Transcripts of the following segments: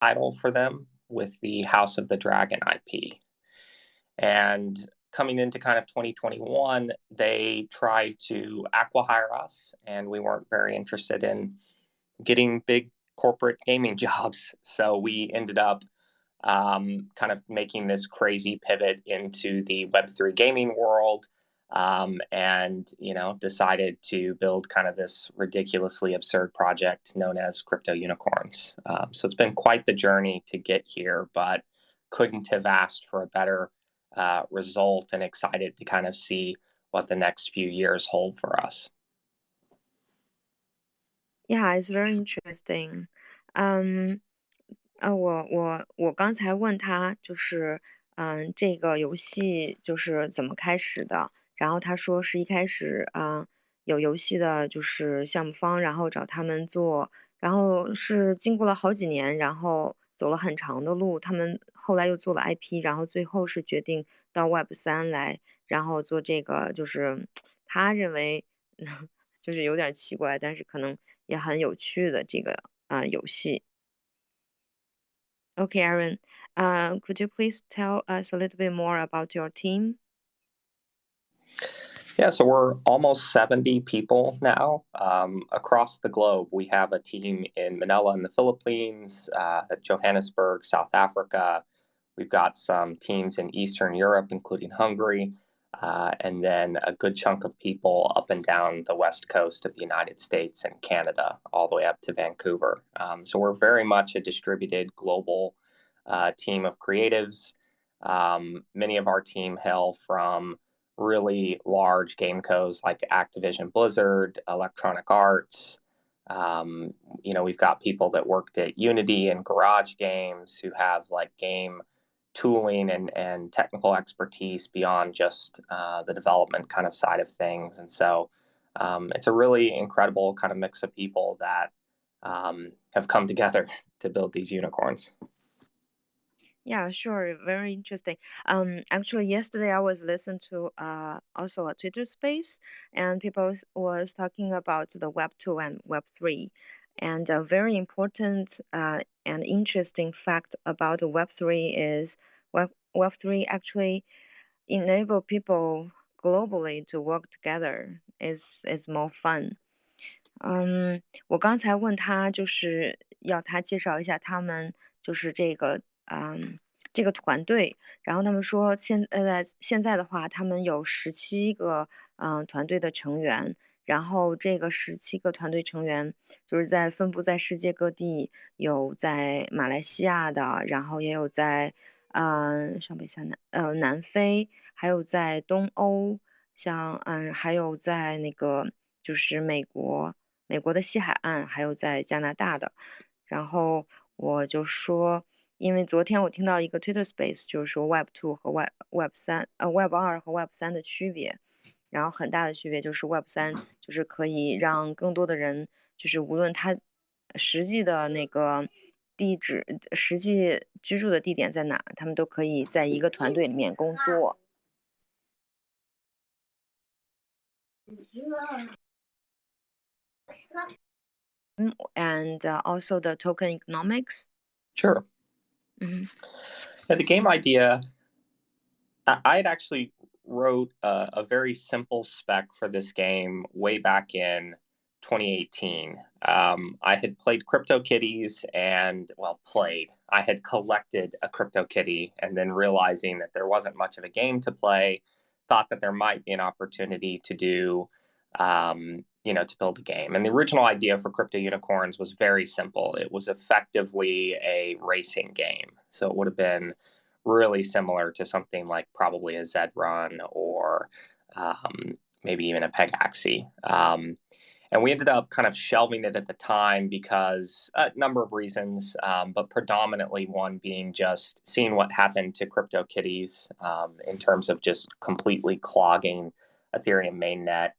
title for them with the House of the Dragon IP. And coming into kind of 2021, they tried to acqui-hire us, and we weren't very interested in getting big corporate gaming jobs. So we ended up kind of making this crazy pivot into the Web3 gaming world, and decided to build kind of this ridiculously absurd project known as Crypto Unicorns. So it's been quite the journey to get here, but couldn't have asked for a better result, and excited to kind of see what the next few years hold for us. Yeah, it's very interesting. 我刚才问他就是，这个游戏就是怎么开始的？然后他说是一开始有游戏的就是项目方，然后找他们做，然后是经过了好几年，然后走了很长的路，他们后来又做了 IP，然后最后是决定到 Web3来，然后做这个就是他认为就是有点奇怪，但是可能也很有趣的这个游戏。Okay, Aaron, could you please tell us a little bit more about your team? Yeah, so we're almost 70 people now across the globe. We have a team in Manila in the Philippines, Johannesburg, South Africa. We've got some teams in Eastern Europe, including Hungary, and then a good chunk of people up and down the west coast of the United States and Canada, all the way up to Vancouver. So we're very much a distributed global team of creatives. Many of our team hail from really large game codes like Activision Blizzard, Electronic Arts. We've got people that worked at Unity and Garage Games who have like game tooling and technical expertise beyond just the development kind of side of things. And so it's a really incredible kind of mix of people that have come together to build these unicorns. Yeah, sure. Very interesting. Actually, yesterday I was listening to also a Twitter space, and people was talking about the Web 2 and Web 3, and a very important and interesting fact about Web 3 is Web 3 actually enable people globally to work together. Is more fun. 我刚才问他，就是要他介绍一下他们就是这个团队，然后他们说现在的话，他们有17个团队的成员，然后这个17个团队成员就是分布在世界各地，有在马来西亚的，然后也有在上北下南南非，还有在东欧，像还有在那个就是美国的西海岸，还有在加拿大的。然后我就说，因为昨天我听到一个 Twitter Space，就是说 Web 2和 Web 3，Web 2和 Web 3的区别，然后很大的区别就是 Web 3就是可以让更多的人，就是无论他实际的那个地址、实际居住的地点在哪，他们都可以在一个团队里面工作。And also the tokenomics. Sure. Hmm. Yeah, the game idea, I had actually wrote a very simple spec for this game way back in 2018. I had played CryptoKitties and, well, played. I had collected a CryptoKitty and then realizing that there wasn't much of a game to play, thought that there might be an opportunity to do, to build a game. And the original idea for Crypto Unicorns was very simple. It was effectively a racing game. So it would have been really similar to something like probably a Zed Run or maybe even a Pegaxi. And we ended up kind of shelving it at the time because a number of reasons, but predominantly one being just seeing what happened to CryptoKitties in terms of just completely clogging Ethereum mainnet,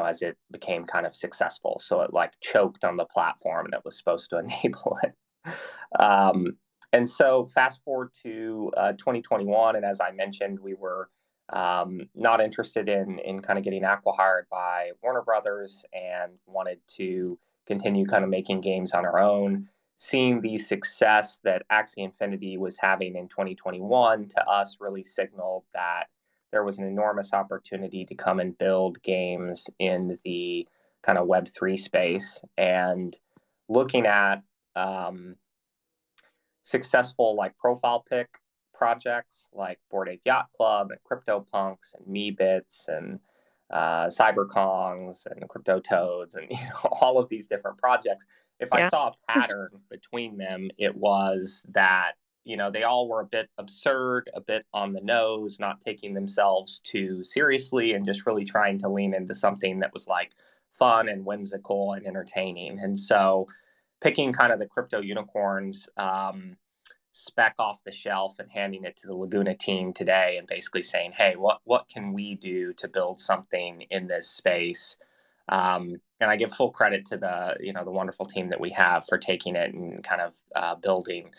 as it became kind of successful. So it like choked on the platform that was supposed to enable it. And so fast forward to 2021, and as I mentioned, we were not interested in kind of getting acqui-hired by Warner Brothers and wanted to continue kind of making games on our own. seeing the success that Axie Infinity was having in 2021 to us really signaled that there was an enormous opportunity to come and build games in the kind of Web3 space. And looking at successful like profile pick projects like Bored Ape Yacht Club and CryptoPunks and Meebits and CyberKongs and Crypto Toads and all of these different projects. If I Yeah. saw a pattern between them, it was that they all were a bit absurd, a bit on the nose, not taking themselves too seriously, and just really trying to lean into something that was like fun and whimsical and entertaining. And so picking kind of the crypto unicorns spec off the shelf and handing it to the Laguna team today and basically saying, hey, what can we do to build something in this space? And I give full credit to the wonderful team that we have for taking it and kind of building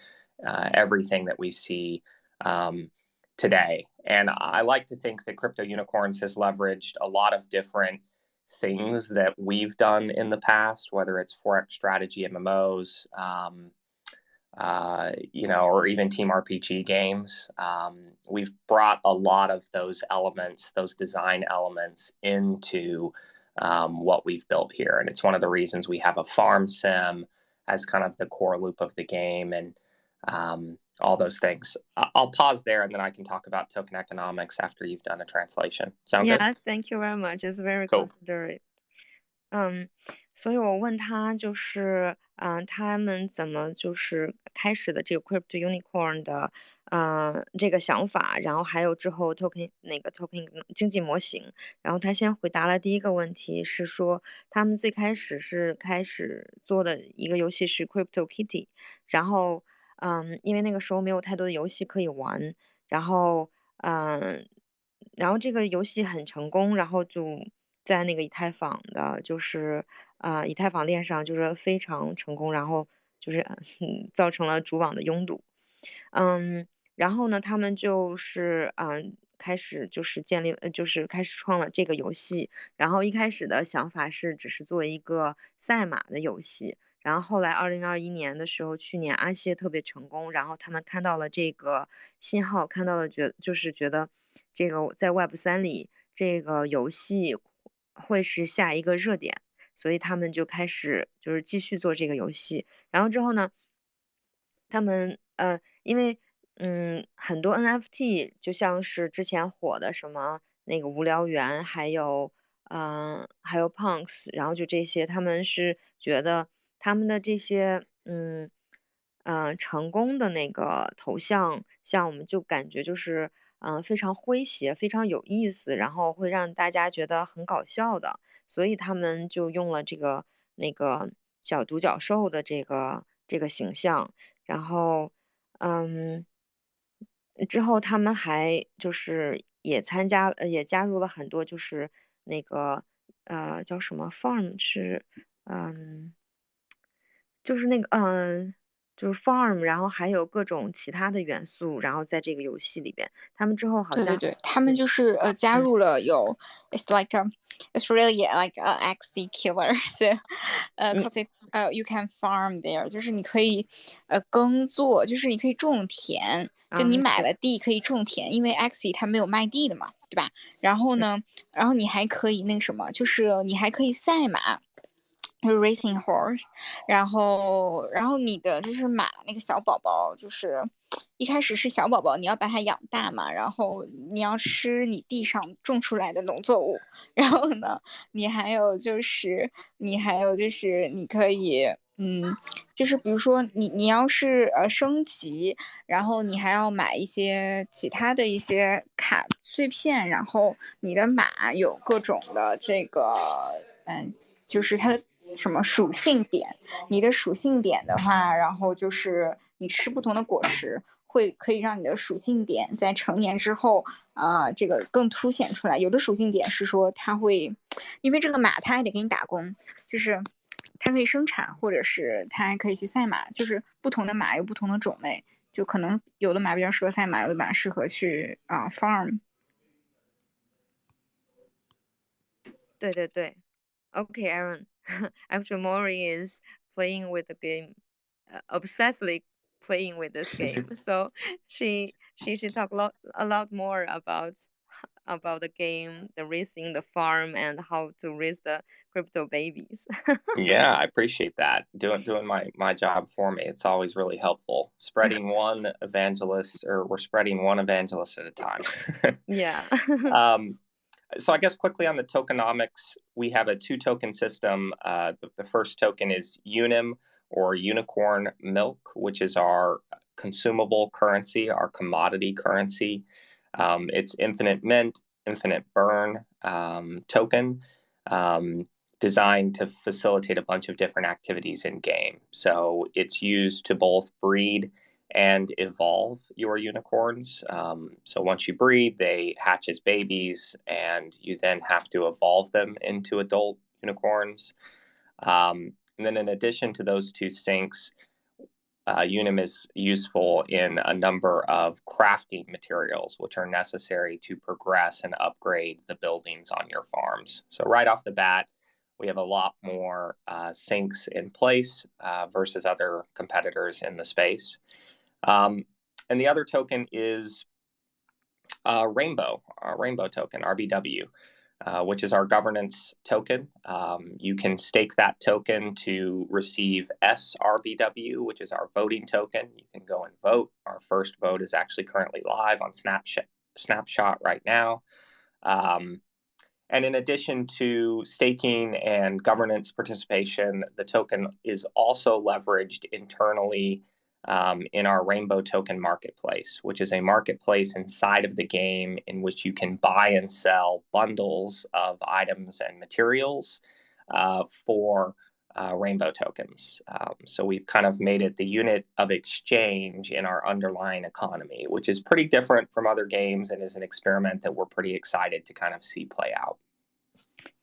everything that we see today. And I like to think that Crypto Unicorns has leveraged a lot of different things that we've done in the past, whether it's Forex strategy, MMOs, or even team RPG games. We've brought a lot of those elements, those design elements into what we've built here. And it's one of the reasons we have a farm sim as kind of the core loop of the game and all those things. I'll pause there and then I can talk about token economics after you've done a translation. Sound good? Yeah, thank you very much. It's very Cool. considerate. 所以我问他就是，他们怎么就是开始的这个 crypto unicorn 的，这个想法，然后还有之后 token 经济模型。然后他先回答了第一个问题，是说他们最开始是开始做的一个游戏是 Crypto Kitty，然后，因为那个时候没有太多的游戏可以玩，然后，然后这个游戏很成功，然后就在那个以太坊的，就是以太坊链上就是非常成功，然后就是造成了主网的拥堵。然后呢，他们就是开始就是建立就是开始创了这个游戏。然后一开始的想法是只是做一个赛马的游戏，然后后来2021年的时候，去年阿谢特别成功，然后他们看到了这个信号，看到了就是觉得这个在 Web3里这个游戏会是下一个热点，所以他们就开始就是继续做这个游戏。然后之后呢，他们因为很多 NFT 就像是之前火的什么那个无聊猿，还有 Punks，然后就这些，他们是觉得他们的这些成功的那个头像，像我们就感觉就是非常诙谐，非常有意思，然后会让大家觉得很搞笑的，所以他们就用了那个小独角兽的这个形象。然后，嗯，之后他们还就是也加入了很多就是那个叫什么 farm 是嗯，就是那个就是 farm，然后还有各种其他的元素，然后在这个游戏里边，他们之后好像对对对，他们就是加入了有，it's like it's really like a XC killer，so cause it you can farm there，就是你可以耕作，就是你可以种田，就你买了地可以种田，因为 XC 它没有卖地的嘛，对吧？然后呢，然后你还可以那个什么，就是你还可以赛马。racing horse，然后你的就是马那个小宝宝，就是一开始是小宝宝，你要把它养大嘛，然后你要吃你地上种出来的农作物，然后呢，你还有就是你可以就是比如说你要是升级，然后你还要买一些其他的一些卡碎片，然后你的马有各种的这个就是它的什么属性点，你的属性点的话，然后就是你吃不同的果实，可以让你的属性点在成年之后这个更凸显出来。有的属性点是说它会，因为这个马它还得给你打工，就是它可以生产，或者是它还可以去赛马，就是不同的马有不同的种类，就可能有的马比较适合赛马，有的马适合去farm。对对对。Okay, Aaron. Actually, Maury is playing with the game obsessively playing with this game. So she talked a lot more about the game, the raising the farm, and how to raise the crypto babies. Yeah, I appreciate that. Doing my job for me. It's always really helpful. Spreading one evangelist, or we're spreading one evangelist at a time. Yeah. So I guess quickly on the tokenomics, we have a 2-token system. The first token is Unim, or unicorn milk, which is our consumable currency, our commodity currency. It's infinite mint, infinite burn token, designed to facilitate a bunch of different activities in game. So it's used to both breed and evolve your unicorns. So once you breed, they hatch as babies, and you then have to evolve them into adult unicorns. And then in addition to those 2 sinks, Unim is useful in a number of crafting materials, which are necessary to progress and upgrade the buildings on your farms. So right off the bat, we have a lot more sinks in place versus other competitors in the space. And the other token is Rainbow token, RBW, which is our governance token. You can stake that token to receive SRBW, which is our voting token. You can go and vote. Our first vote is actually currently live on Snapshot right now. And in addition to staking and governance participation, the token is also leveraged internally in our Rainbow Token Marketplace, which is a marketplace inside of the game in which you can buy and sell bundles of items and materials for Rainbow tokens. So we've kind of made it the unit of exchange in our underlying economy, which is pretty different from other games and is an experiment that we're pretty excited to kind of see play out.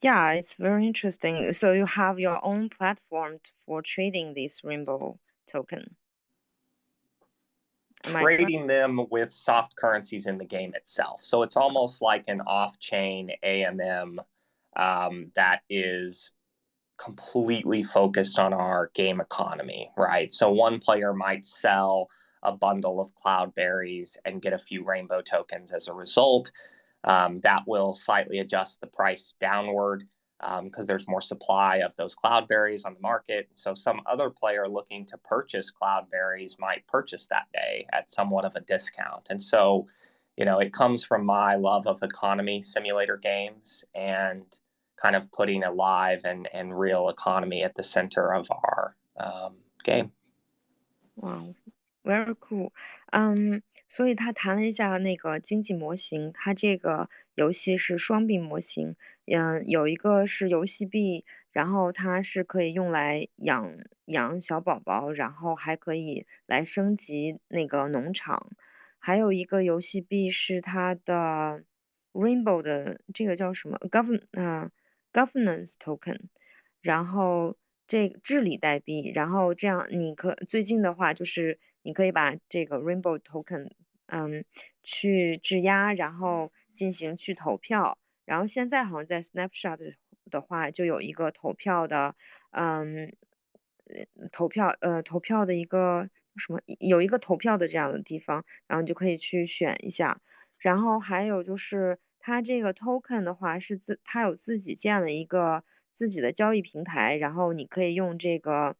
Yeah, it's very interesting. So you have your own platform for trading this Rainbow token. Trading them with soft currencies in the game itself. So it's almost like an off-chain AMM that is completely focused on our game economy, right? So one player might sell a bundle of cloudberries and get a few rainbow tokens as a result. That will slightly adjust the price downward because there's more supply of those cloudberries on the market. So some other player looking to purchase cloudberries might purchase that day at somewhat of a discount. And so, it comes from my love of economy simulator games and kind of putting a live and real economy at the center of our game. Wow, very cool. 所以他谈了一下那个经济模型，它这个游戏是双币模型，有一个是游戏币，然后它是可以用来养小宝宝，然后还可以来升级那个农场，还有一个游戏币是它的 Rainbow 的这个叫什么governance token，然后这个治理代币，然后这样最近的话就是你可以把这个 Rainbow token，去质押，然后进行去投票，然后现在好像在 Snapshot 的话就有一个投票的，投票的一个什么，有一个投票的这样的地方，然后你就可以去选一下。然后还有就是它这个 token 的话它有自己建了一个自己的交易平台，然后你可以用这个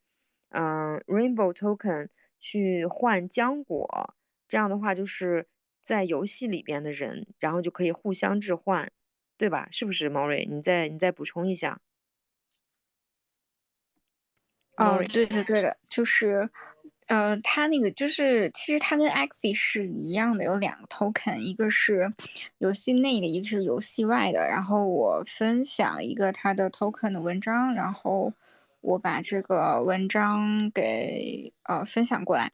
Rainbow token 去换浆果，这样的话就是在游戏里边的人，然后就可以互相置换，对吧？是不是毛瑞？你再补充一下。对的，就是，它那个就是，其实它跟 Axie 是一样的，有2个 token，一个是游戏内的，一个是游戏外的。然后我分享一个它的 token 的文章，然后我把这个文章给分享过来。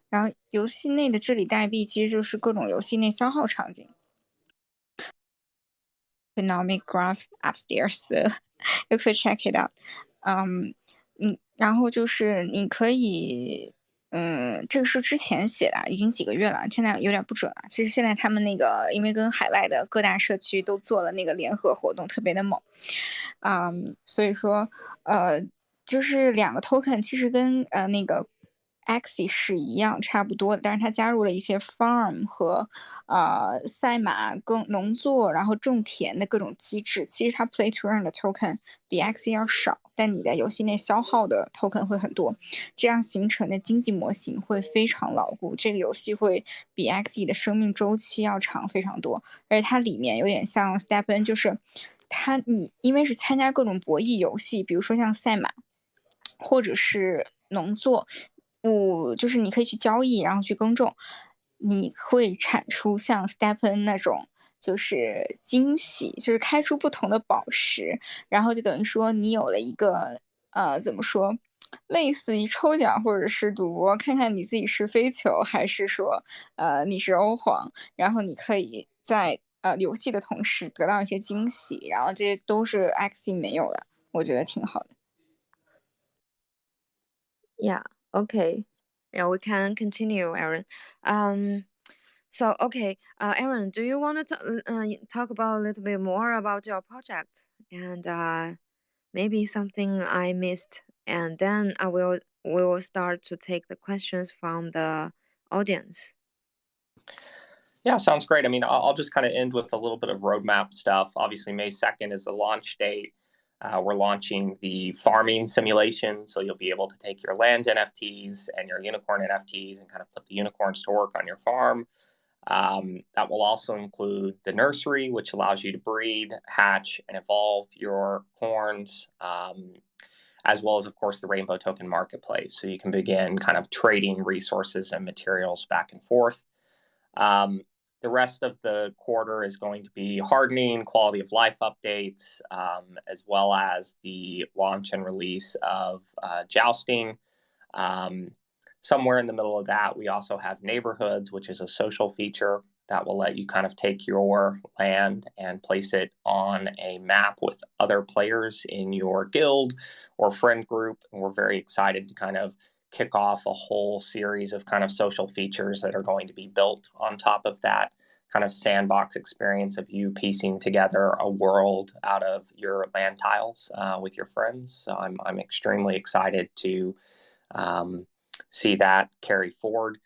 然后游戏内的治理代币其实就是各种游戏内消耗场景。Tokenomics graph upstairs, so you could check it out. 然后就是你可以，这个是之前写的，已经几个月了，现在有点不准了。其实现在他们那个，因为跟海外的各大社区都做了那个联合活动，特别的猛，所以说，就是2个 token 其实跟那个 Axie 是一样差不多的，但是它加入了一些 farm 和赛马、耕农作，然后种田的各种机制。其实它 play to earn 的 token 比 Axie 要少，但你在游戏内消耗的 token 会很多，这样形成的经济模型会非常牢固。这个游戏会比 Axie 的生命周期要长非常多，而且它里面有点像 Step N， 就是你因为是参加各种博弈游戏，比如说像赛马或者是农作。就是你可以去交易，然后去耕种，你会产出像 Step N 那种就是惊喜，就是开出不同的宝石，然后就等于说你有了一个怎么说，类似于抽奖或者是赌博，看看你自己是飞球还是说你是欧皇，然后你可以在游戏的同时得到一些惊喜，然后这些都是 Axie 没有的，我觉得挺好的。Yeah, okay. Yeah, we can continue, Aaron. So okay, Aaron, do you want to talk about a little bit more about your project and maybe something I missed, and then we will start to take the questions from the audience. Yeah, sounds great. I mean, I'll just kind of end with a little bit of roadmap stuff. Obviously, May 2nd is the launch date. We're launching the farming simulation, so you'll be able to take your land NFTs and your unicorn NFTs and kind of put the unicorns to work on your farm. That will also include the nursery, which allows you to breed, hatch, and evolve your corns, as well as, of course, the Rainbow Token Marketplace. So you can begin kind of trading resources and materials back and forth. The rest of the quarter is going to be hardening, quality of life updates, as well as the launch and release of jousting. Somewhere in the middle of that, we also have neighborhoods, which is a social feature that will let you kind of take your land and place it on a map with other players in your guild or friend group. And we're very excited to kind of kick off a whole series of kind of social features that are going to be built on top of that kind of sandbox experience of you piecing together a world out of your land tiles with your friends. So I'm extremely excited to see that carry forward.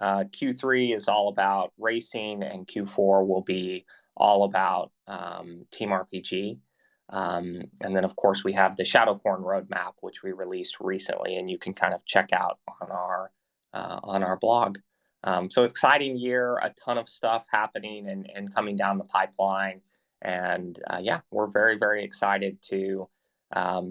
Q3 is all about racing, and Q4 will be all about Team RPG. And then, of course, we have the Shadowcorn roadmap, which we released recently, and you can kind of check out on our blog. So exciting year, a ton of stuff happening and coming down the pipeline. And yeah, we're very, very excited to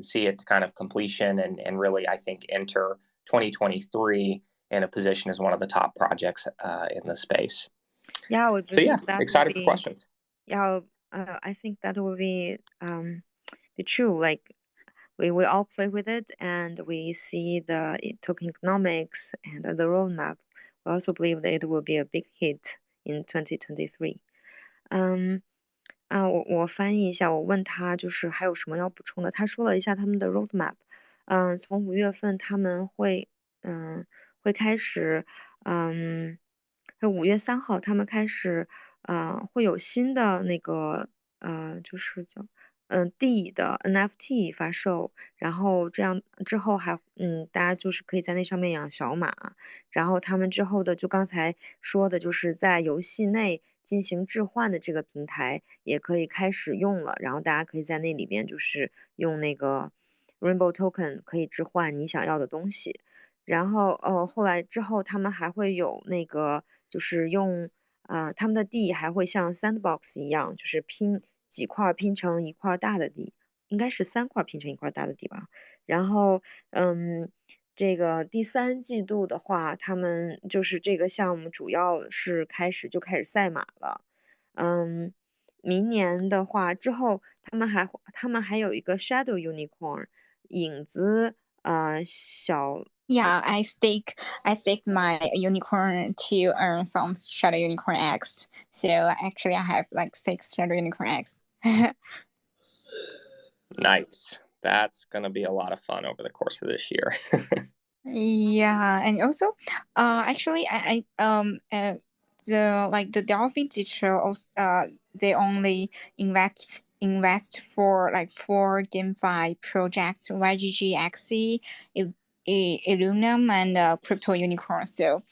see it to kind of completion and really, I think, enter 2023 in a position as one of the top projects in the space. Yeah, we So yeah, believe that will excited for be. questions. Yeah, I think that will be true. Like we all play with it, and we see the tokenomics and the roadmap. We also believe that it will be a big hit in 2023. 我翻译一下，我问他就是还有什么要补充的，他说了一下他们的 roadmap。从5月份他们会开始，5月3号他们开始，会有新的那个就是叫地的 NFT 发售，然后这样之后还大家就是可以在那上面养小马，然后他们之后的就刚才说的就是在游戏内进行置换的这个平台也可以开始用了，然后大家可以在那里边就是用那个 Rainbow Token 可以置换你想要的东西，然后后来之后他们还会有那个就是用他们的地还会像 Sandbox 一样，就是拼几块拼成一块大的地，应该是3块拼成一块大的地吧。然后这个第3季度的话，他们就是这个项目主要是开始赛马了。明年的话之后他们还有一个 Shadow Unicorn 影子小。Yeah, I staked my unicorn to earn some Shadow Unicorn X. So actually, I have like 6 Shadow Unicorn X. Nice. That's going to be a lot of fun over the course of this year. Yeah, and also, actually, the Dolphin teacher also, they only invest for like 4 GameFi projects, YGG, Axie, aluminum and crypto unicorn. So,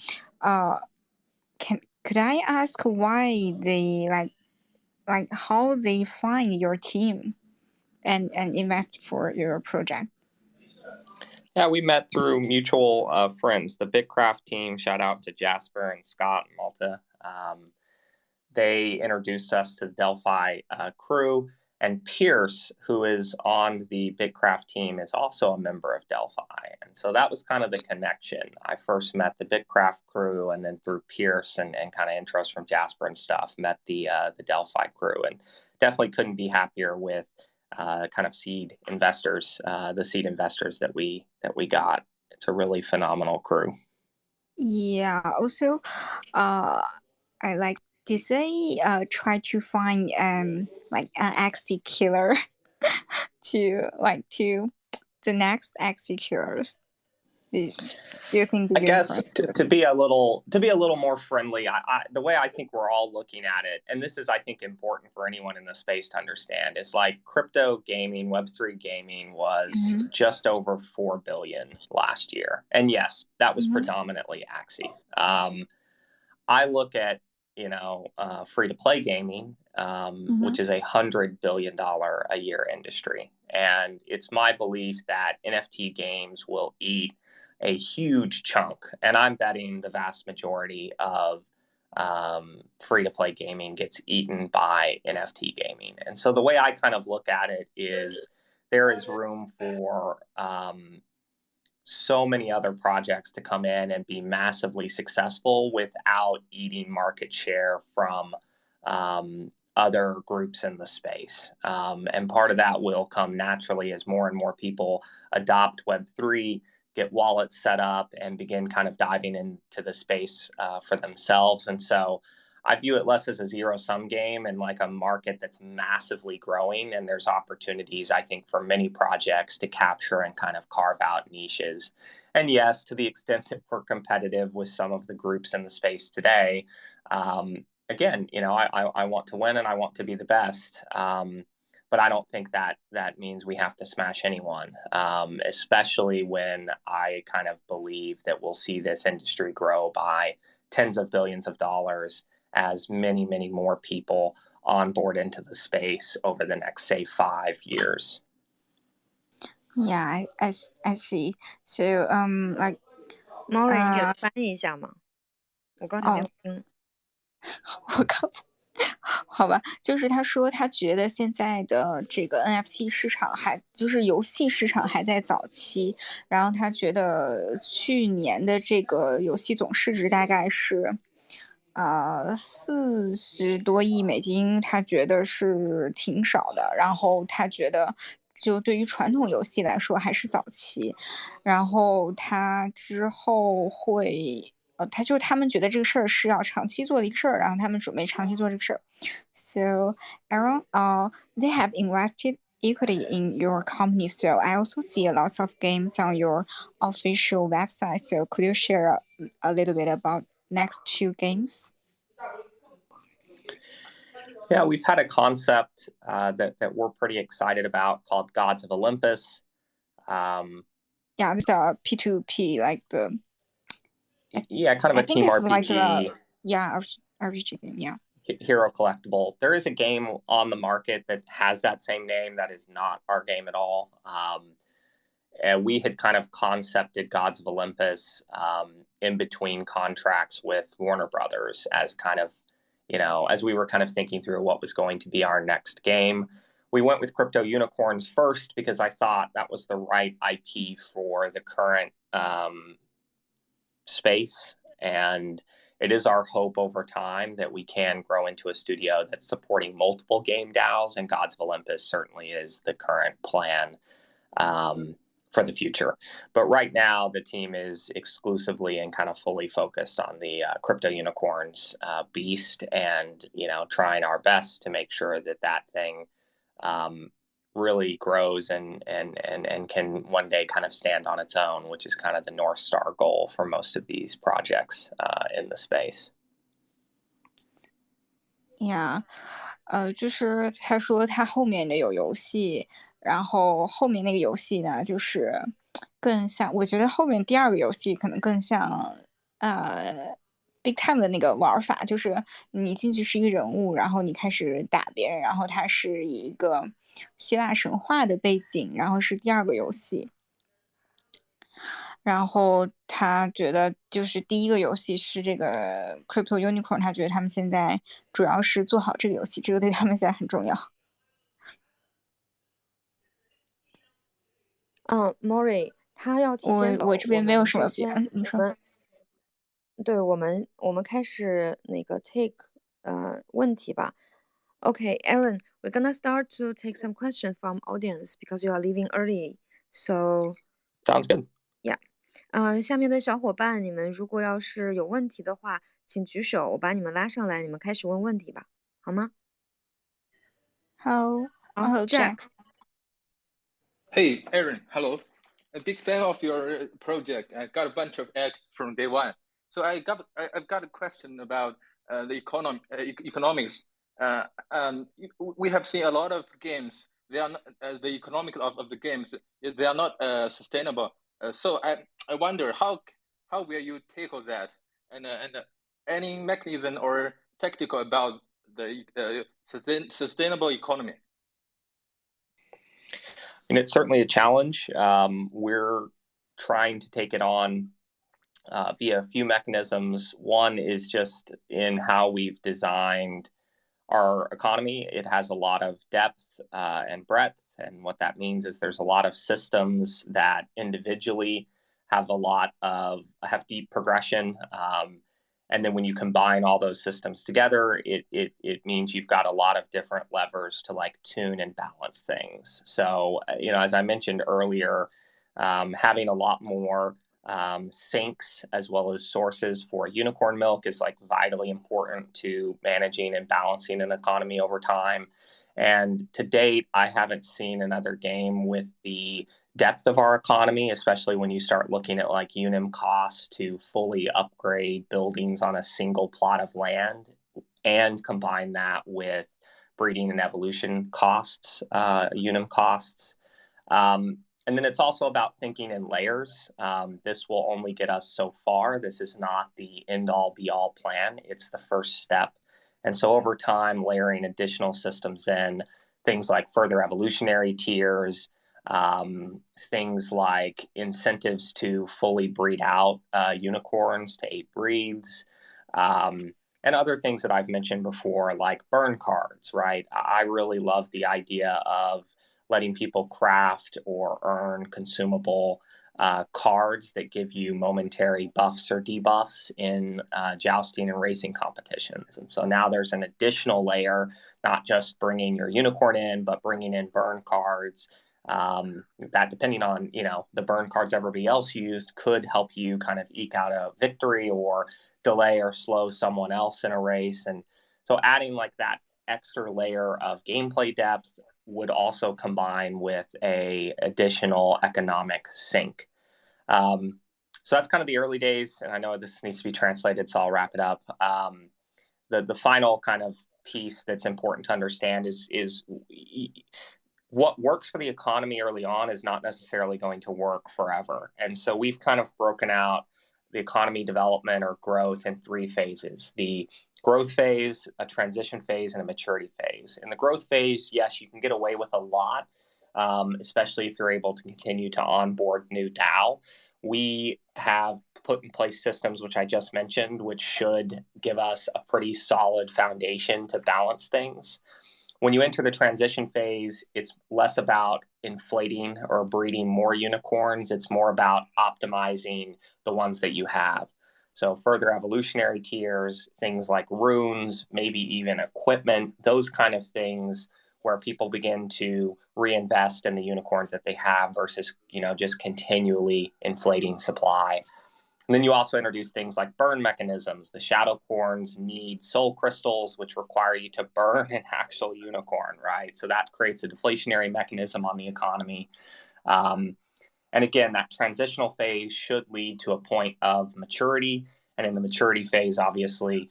could I ask why they like how they find your team and invest for your project? Yeah, we met through mutual friends. The Bitcraft team, shout out to Jasper and Scott and Malta. They introduced us to the Delphi crew, and Pierce, who is on the Bitcraft team, is also a member of Delphi. And so that was kind of the connection. I first met the Bitcraft crew, and then through Pierce and kind of intros from Jasper and stuff, met the Delphi crew, and definitely couldn't be happier with kind of seed investors, the seed investors that we got. It's a really phenomenal crew. Yeah. Also, I like. Did they try to find like an XC killer to the next XC killers? Do you think the I guess unicorns to be a little more friendly, the way I think we're all looking at it, and this is I think important for anyone in the space to understand, is like crypto gaming, Web3 gaming was just over 4 billion last year, and yes, that was predominantly Axie. I look at free to play gaming, which is $100 billion a year industry, and it's my belief that NFT games will eat a huge chunk, and I'm betting the vast majority of free to play gaming gets eaten by NFT gaming. And so the way I kind of look at it is there is room for so many other projects to come in and be massively successful without eating market share from other groups in the space. And part of that will come naturally as more and more people adopt Web3, get wallets set up, and begin kind of diving into the space for themselves. And so I view it less as a zero-sum game and like a market that's massively growing. And there's opportunities, I think, for many projects to capture and kind of carve out niches. And yes, to the extent that we're competitive with some of the groups in the space today, again, I want to win and I want to be the best. But I don't think that means we have to smash anyone, especially when I kind of believe that we'll see this industry grow by tens of billions of dollars as many, many more people onboard into the space over the next, say, 5 years. Yeah, I see. So like Maureen 你给他翻译一下吗？我刚才没有听。我刚才好吧，就是他说他觉得现在的这个 NFT 市场就是游戏市场还在早期，然后他觉得去年的这个游戏总市值大概是40多亿美金，他觉得是挺少的，然后他觉得就对于传统游戏来说还是早期，然后他之后会他们觉得这个事儿是要长期做的一个事儿，然后他们准备长期做这个事儿。So Aaron, they have invested equity in your company. So I also see a lot of games on your official website. So could you share a little bit about next 2 games? Yeah, we've had a concept that we're pretty excited about called Gods of Olympus. Yeah, this is a P2P, like the... Yeah, kind of a team RPG. Like RPG game, yeah. Hero collectible. There is a game on the market that has that same name that is not our game at all. And we had kind of concepted Gods of Olympus in between contracts with Warner Brothers as kind of, as we were kind of thinking through what was going to be our next game. We went with Crypto Unicorns first because I thought that was the right IP for the current space. And it is our hope over time that we can grow into a studio that's supporting multiple game DAOs, and Gods of Olympus certainly is the current plan for the future. But right now, the team is exclusively and kind of fully focused on the Crypto Unicorns beast, and trying our best to make sure that thing really grows and can one day kind of stand on its own, which is kind of the North Star goal for most of these projects in the space. Yeah, 就是他说他后面的有游戏，然后后面那个游戏呢，就是更像，我觉得后面第二个游戏可能更像Big Time 的那个玩法，就是你进去是一个人物，然后你开始打别人，然后它是以一个希腊神话的背景，然后是第二个游戏。然后他觉得就是第一个游戏是这个 Crypto Unicorn， 他觉得他们现在主要是做好这个游戏，这个对他们现在很重要。Mori 他要提前走，我这边没有什么首先别，你说。对，我们开始那个 take 问题吧。Okay, Aaron, we're gonna start to take some questions from audience because you are leaving early. So Sounds good. Yeah. 下面的小伙伴，你们如果要是有问题的话，请举手，我把你们拉上来，你们开始问问题吧，好吗？好 Jack. Hey, Aaron, hello. A big fan of your project. I got a bunch of ads from day one. So I've got a question about the economics. We have seen a lot of games. They are not, the economics of the games. They are not sustainable. So I wonder how will you tackle that, and any mechanism or tactical about the sustainable economy. And it's certainly a challenge. We're trying to take it on via a few mechanisms. One is just in how we've designed our economy. It has a lot of depth and breadth. And what that means is there's a lot of systems that individually have deep progression. And then when you combine all those systems together, it means you've got a lot of different levers to like tune and balance things. So, as I mentioned earlier, having a lot more sinks as well as sources for unicorn milk is like vitally important to managing and balancing an economy over time. And to date, I haven't seen another game with the depth of our economy, especially when you start looking at like unum costs to fully upgrade buildings on a single plot of land and combine that with breeding and evolution costs, unum costs. And then it's also about thinking in layers. This will only get us so far. This is not the end-all be-all plan. It's the first step. And so over time, layering additional systems in, things like further evolutionary tiers, things like incentives to fully breed out unicorns to 8 breeds, and other things that I've mentioned before, like burn cards, right? I really love the idea of letting people craft or earn consumable cards that give you momentary buffs or debuffs in jousting and racing competitions. And so now there's an additional layer, not just bringing your unicorn in, but bringing in burn cards that, depending on, the burn cards everybody else used, could help you kind of eke out a victory or delay or slow someone else in a race. And so adding like that extra layer of gameplay depth would also combine with a additional economic sink. So that's kind of the early days, and I know this needs to be translated, so I'll wrap it up. The final kind of piece that's important to understand is what works for the economy early on is not necessarily going to work forever. And so we've kind of broken out the economy development or growth in 3 phases: the growth phase, a transition phase, and a maturity phase. In the growth phase, yes, you can get away with a lot, especially if you're able to continue to onboard new DAO. We have put in place systems, which I just mentioned, which should give us a pretty solid foundation to balance things. When you enter the transition phase, it's less about inflating or breeding more unicorns. It's more about optimizing the ones that you have. So further evolutionary tiers, things like runes, maybe even equipment, those kind of things where people begin to reinvest in the unicorns that they have versus, just continually inflating supply. And then you also introduce things like burn mechanisms. The shadow corns need soul crystals, which require you to burn an actual unicorn, right? So that creates a deflationary mechanism on the economy. And again, that transitional phase should lead to a point of maturity. And in the maturity phase, obviously,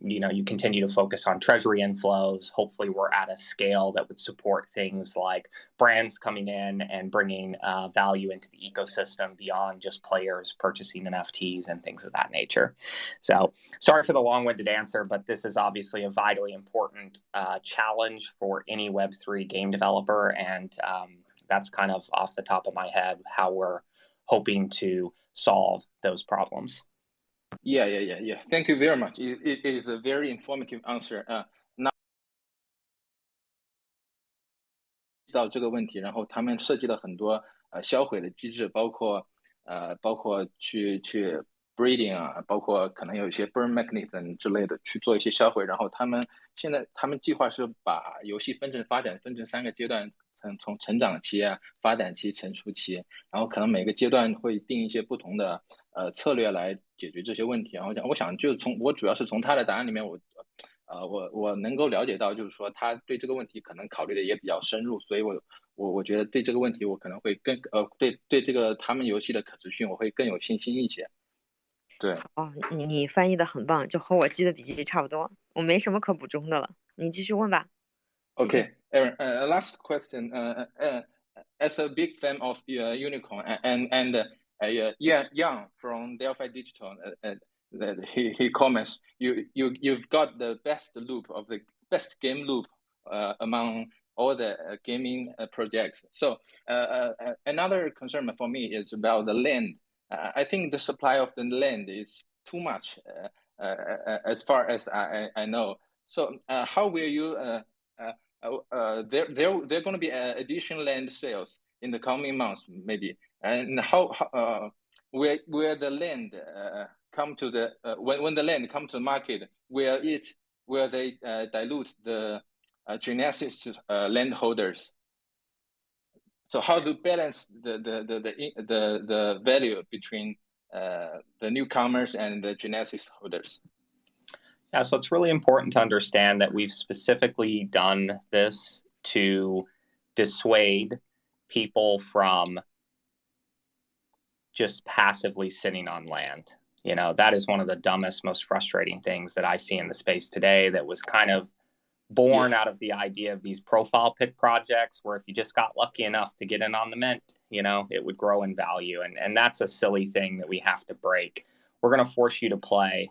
you continue to focus on treasury inflows. Hopefully, we're at a scale that would support things like brands coming in and bringing value into the ecosystem beyond just players purchasing NFTs and things of that nature. So sorry for the long-winded answer, but this is obviously a vitally important challenge for any Web3 game developer. And that's kind of off the top of my head how we're hoping to solve those problems. Yeah. Thank you very much. It is a very informative answer. 到这个问题，然后他们设计了很多销毁的机制，包括去 breeding 啊，包括可能有一些 burn mechanism 之类的去做一些销毁。然后他们计划是把游戏分成3个阶段，从成长期、发展期、成熟期，然后可能每个阶段会定一些不同的策略来解决这些问题。然后我想就我主要是从他的答案里面我能够了解到，就是说他对这个问题可能考虑的也比较深入，所以我觉得对这个问题我可能会更对这个他们游戏的可持续我会更有信心一些。对，好，你翻译的很棒，就和我记的笔记差不多，我没什么可补充的了，你继续问吧。Okay, Aaron, last question. As a big fan of Unicorn and Yang from Delphi Digital, he comments you've got the best loop of the best game loop among all the gaming projects. So another concern for me is about the land. I think the supply of the land is too much as far as I know. So how will you there going to be additional land sales in the coming months, maybe, and how where the land come to the when the land come to the market, will they dilute the Genesis landholders? So how to balance the value between the newcomers and the Genesis holders? Yeah, so it's really important to understand that we've specifically done this to dissuade people from just passively sitting on land. That is one of the dumbest, most frustrating things that I see in the space today that was kind of born out of the idea of these profile pick projects where if you just got lucky enough to get in on the mint, it would grow in value. And that's a silly thing that we have to break. We're going to force you to play.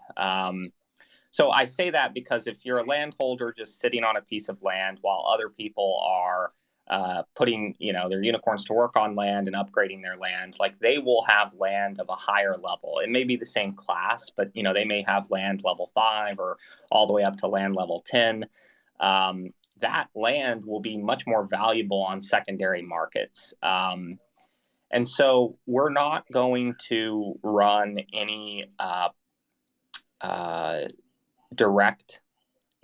So I say that because if you're a landholder just sitting on a piece of land while other people are putting, their unicorns to work on land and upgrading their land, like they will have land of a higher level. It may be the same class, but they may have land level 5 or all the way up to land level 10. That land will be much more valuable on secondary markets. And so we're not going to run any direct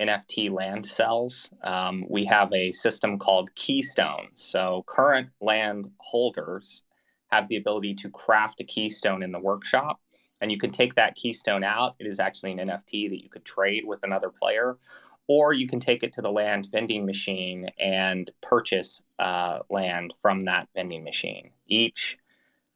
NFT land sales. We have a system called keystone. So current land holders have the ability to craft a keystone in the workshop, and you can take that keystone out. It is actually an NFT that you could trade with another player, or you can take it to the land vending machine and purchase land from that vending machine. Each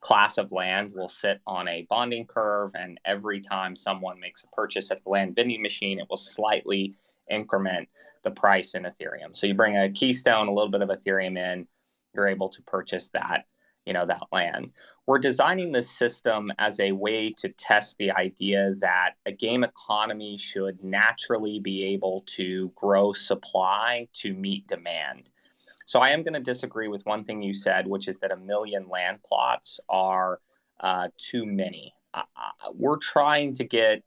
class of land will sit on a bonding curve, and every time someone makes a purchase at the land vending machine, it will slightly increment the price in Ethereum. So you bring a keystone, a little bit of Ethereum in, you're able to purchase that, that land. We're designing this system as a way to test the idea that a game economy should naturally be able to grow supply to meet demand. So I am going to disagree with one thing you said, which is that 1 million land plots are too many. We're trying to get,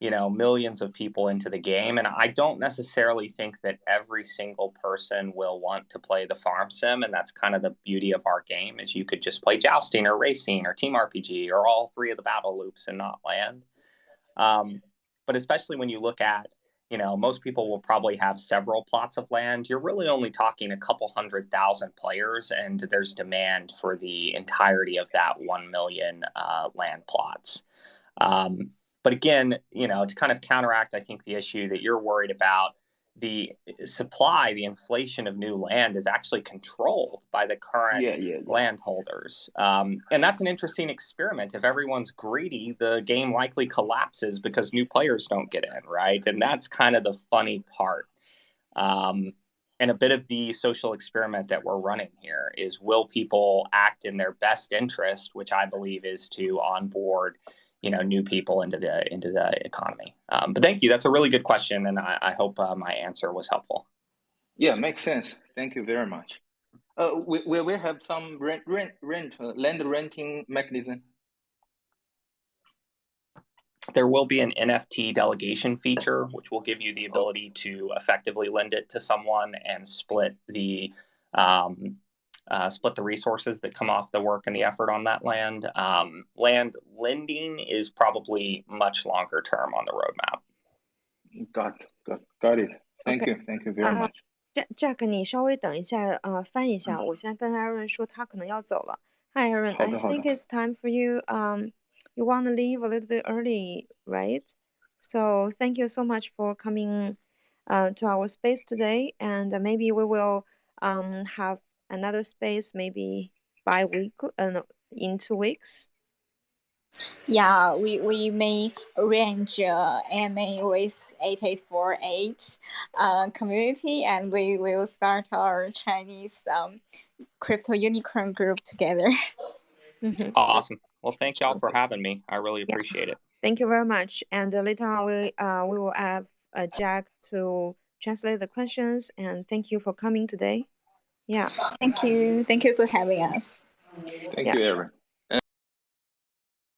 millions of people into the game, and I don't necessarily think that every single person will want to play the farm sim, and that's kind of the beauty of our game, is you could just play jousting or racing or team RPG or all 3 of the battle loops and not land. But especially when you look at, most people will probably have several plots of land. You're really only talking a couple 100,000 players, and there's demand for the entirety of that 1 million land plots. But again, to kind of counteract, I think, the issue that you're worried about, the supply, the inflation of new land is actually controlled by the current landholders. And that's an interesting experiment. If everyone's greedy, the game likely collapses because new players don't get in, right? And that's kind of the funny part. And a bit of the social experiment that we're running here is, will people act in their best interest, which I believe is to onboard, new people into the economy. But thank you. That's a really good question, and I hope my answer was helpful. Yeah, makes sense. Thank you very much. Will we have some land renting mechanism? There will be an NFT delegation feature, which will give you the ability to effectively lend it to someone and split the resources that come off the work and the effort on that land. Land lending is probably much longer term on the roadmap. Got it. Thank you very much. Jack， 你稍微等一下，翻一下。我现在跟 Aron 说他可能要走了。Hi Aron, I think it's time for you. You want to leave a little bit early, right? So thank you so much for coming to our space today, and maybe we will have another space maybe in 2 weeks. Yeah, we may arrange AMA with 8848 community, and we will start our Chinese crypto unicorn group together. Awesome. Well, thank y'all for having me. I really appreciate it. Thank you very much. And later on, we will have Jack to translate the questions. And thank you for coming today. Yeah. Thank you. Thank you for having us. Thank you, Aron.